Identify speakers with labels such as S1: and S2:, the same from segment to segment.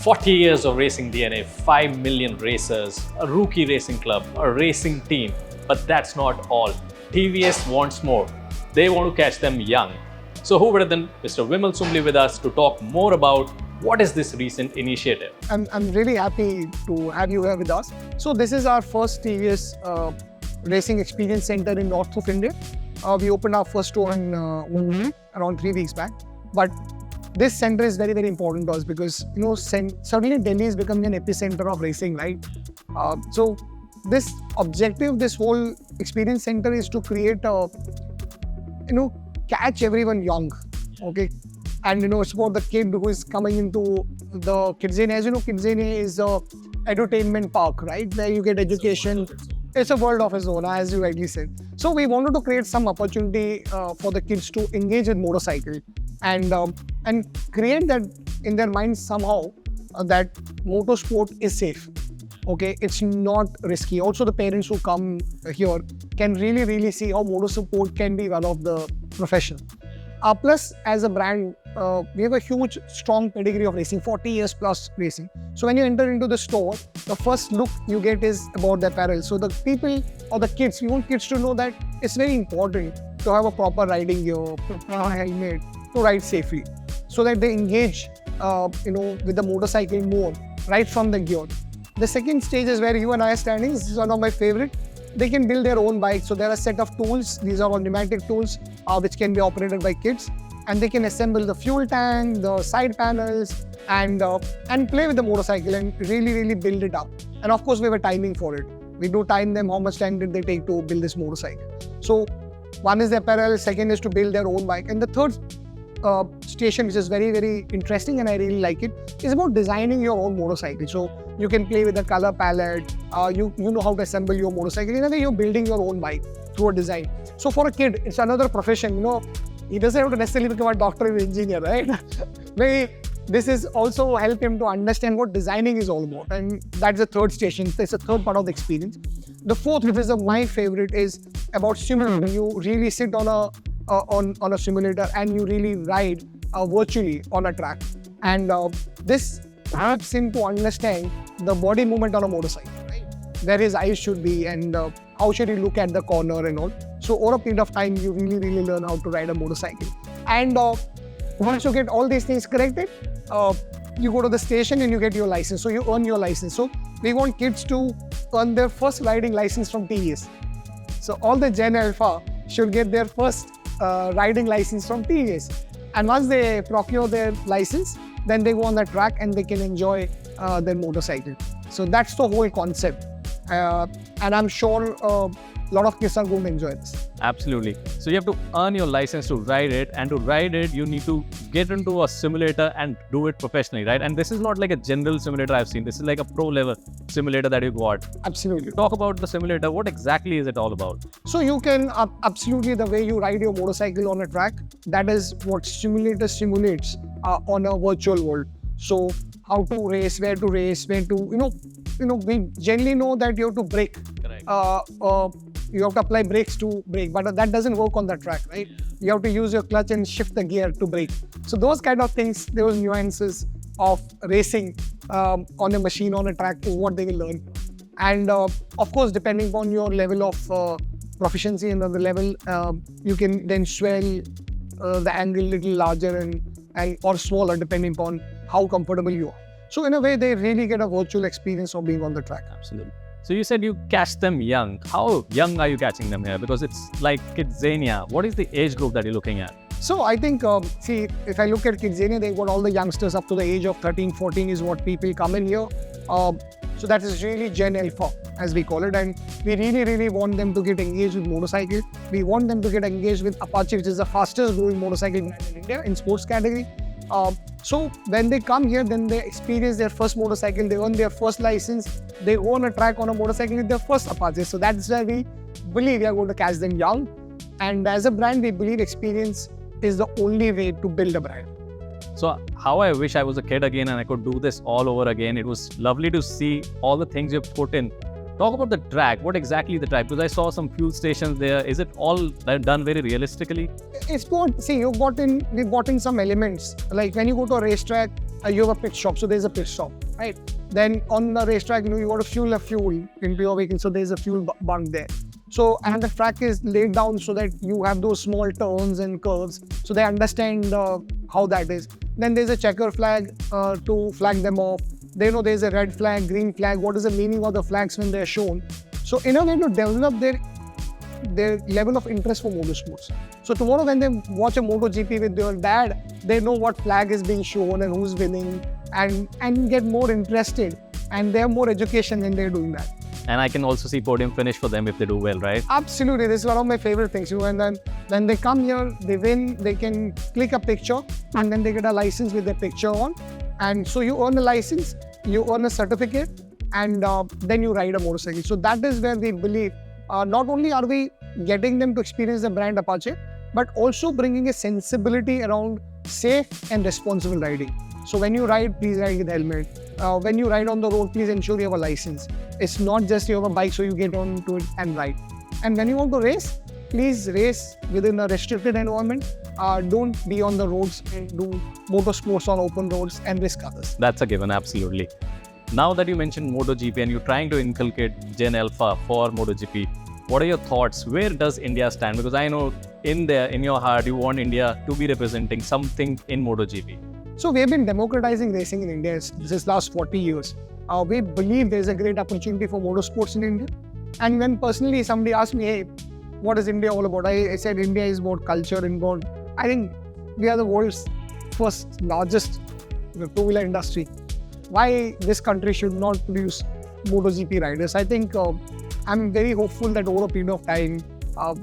S1: 40 years of racing DNA, 5 million racers, a rookie racing club, a racing team. But that's not all. TVS wants more. They want to catch them young. So who better than Mr. Vimal Sumbly with us to talk more about what is this recent initiative?
S2: I'm really happy to have you here with us. So this is our first TVS Racing Experience Center in north of India. We opened our first store in Mumbai around 3 weeks back. But this center is very, very important to us because, suddenly Delhi is becoming an epicenter of racing, right? So this objective, this whole experience center is to create a, catch everyone young, okay? And, it's about the kid who is coming into the Kidzania. As you know, Kidzania is a entertainment park, right? Where you get education. It's a world of its own, as you rightly said. So we wanted to create some opportunity for the kids to engage with motorcycle and create that in their minds somehow that motorsport is safe. Okay, it's not risky. Also, the parents who come here can really see how motorsport can be one of the profession. Plus, as a brand, we have a huge, strong pedigree of racing, 40 years plus racing. So when you enter into the store, the first look you get is about the apparel. So the people or the kids, we want kids to know that it's very important to have a proper riding gear, proper helmet, to ride safely, so that they engage, with the motorcycle more right from the gear. The second stage is where you and I are standing. This is one of my favorite. They can build their own bike. So there are a set of tools. These are all pneumatic tools which can be operated by kids, and they can assemble the fuel tank, the side panels, and play with the motorcycle and really build it up. And of course, we have a timing for it. We do time them how much time did they take to build this motorcycle. So one is the apparel, second is to build their own bike, and the third station, which is very interesting and I really like it, is about designing your own motorcycle. So you can play with the color palette, you know how to assemble your motorcycle. In a way, you're building your own bike through a design. So for a kid, it's another profession. He doesn't have to necessarily become a doctor or engineer, right? Maybe this is also help him to understand what designing is all about, and that's the third station. It's the third part of the experience. The fourth, which is my favorite, is about simulator. You really sit on a simulator and you really ride virtually on a track, and this helps him to understand the body movement on a motorcycle, right? Where his eyes should be and how should he look at the corner and all. So over a period of time, you really learn how to ride a motorcycle. And once you get all these things corrected, you go to the station and you get your license. So you earn your license. So we want kids to earn their first riding license from TVS. So all the Gen Alpha should get their first riding license from TVS. And once they procure their license, then they go on the track and they can enjoy their motorcycle. So that's the whole concept. And I'm sure a lot of kids are going to enjoy this.
S1: Absolutely. So you have to earn your license to ride it, and to ride it, you need to get into a simulator and do it professionally, right? And this is not like a general simulator I've seen. This is like a pro level simulator that you got.
S2: Absolutely.
S1: Talk about the simulator. What exactly is it all about?
S2: So you can absolutely, the way you ride your motorcycle on a track, that is what simulator simulates on a virtual world. So how to race, where to, we generally know that you have to brake.
S1: Correct.
S2: You have to apply brakes to brake, but that doesn't work on the track, right? You have to use your clutch and shift the gear to brake. So those kind of things, those nuances of racing on a machine, on a track, is what they will learn. And of course, depending on your level of proficiency and the level, you can then swell the angle a little larger and or smaller, depending upon how comfortable you are. So in a way, they really get a virtual experience of being on the track.
S1: Absolutely. So you said you catch them young. How young are you catching them here? Because it's like Kidzania. What is the age group that you're looking at?
S2: So I think, if I look at Kidzania, they've got all the youngsters up to the age of 13, 14 is what people come in here. So that is really Gen Alpha, as we call it. And we really want them to get engaged with motorcycle. We want them to get engaged with Apache, which is the fastest growing motorcycle brand in India in sports category. So when they come here, then they experience their first motorcycle, they earn their first license, they go on a track on a motorcycle with their first Apache. So that's why we believe we are going to catch them young. And as a brand, we believe experience is the only way to build a brand.
S1: So how I wish I was a kid again and I could do this all over again. It was lovely to see all the things you've put in. Talk about the track. What exactly the track? Because I saw some fuel stations there. Is it all done very realistically?
S2: It's good. See, we've brought in some elements. Like when you go to a racetrack, you have a pit stop, so there's a pit stop, right? Then on the racetrack, you want to fuel into your vehicle, so there's a fuel bunk there. So, and the track is laid down so that you have those small turns and curves, so they understand how that is. Then there's a checker flag to flag them off. They know there's a red flag, green flag, what is the meaning of the flags when they're shown. So in a way to develop their level of interest for motorsports. So tomorrow when they watch a MotoGP with their dad, they know what flag is being shown and who's winning, and get more interested, and they have more education when they're doing that.
S1: And I can also see podium finish for them if they do well, right?
S2: Absolutely, this is one of my favorite things. And then when they come here, they win, they can click a picture, and then they get a license with their picture on. And so you earn a license, you earn a certificate, and then you ride a motorcycle. So that is where we believe, not only are we getting them to experience the brand Apache, but also bringing a sensibility around safe and responsible riding. So when you ride, please ride with helmet. When you ride on the road, please ensure you have a license. It's not just you have a bike, so you get on to it and ride. And when you want to race, please race within a restricted environment. Don't be on the roads and do motorsports on open roads and risk others.
S1: That's a given, absolutely. Now that you mentioned MotoGP and you're trying to inculcate Gen Alpha for MotoGP, what are your thoughts? Where does India stand? Because I know in your heart, you want India to be representing something in MotoGP.
S2: So we have been democratizing racing in India since last 40 years. We believe there's a great opportunity for motorsports in India. And when personally somebody asked me, hey, what is India all about? I said India is about culture and about, I think we are the world's first largest two-wheeler industry. Why this country should not produce MotoGP riders? I think I'm very hopeful that over a period of time,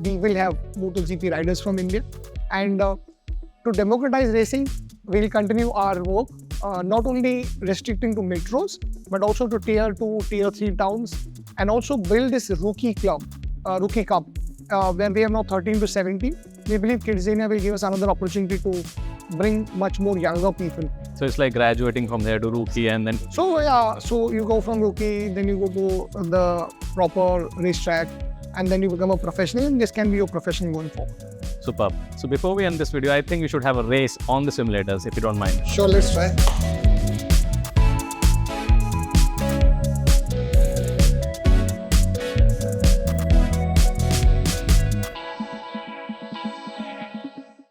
S2: we will have MotoGP riders from India. And to democratize racing, we'll continue our work, not only restricting to metros, but also to tier 2, tier 3 towns, and also build this rookie cup, where we have now 13 to 17. We believe Kidzania will give us another opportunity to bring much more younger people.
S1: So it's like graduating from there to rookie and then...
S2: So yeah, so you go from rookie, then you go to the proper racetrack, and then you become a professional, and this can be your profession going forward.
S1: Superb. So before we end this video, I think we should have a race on the simulators, if you don't mind.
S2: Sure, let's try.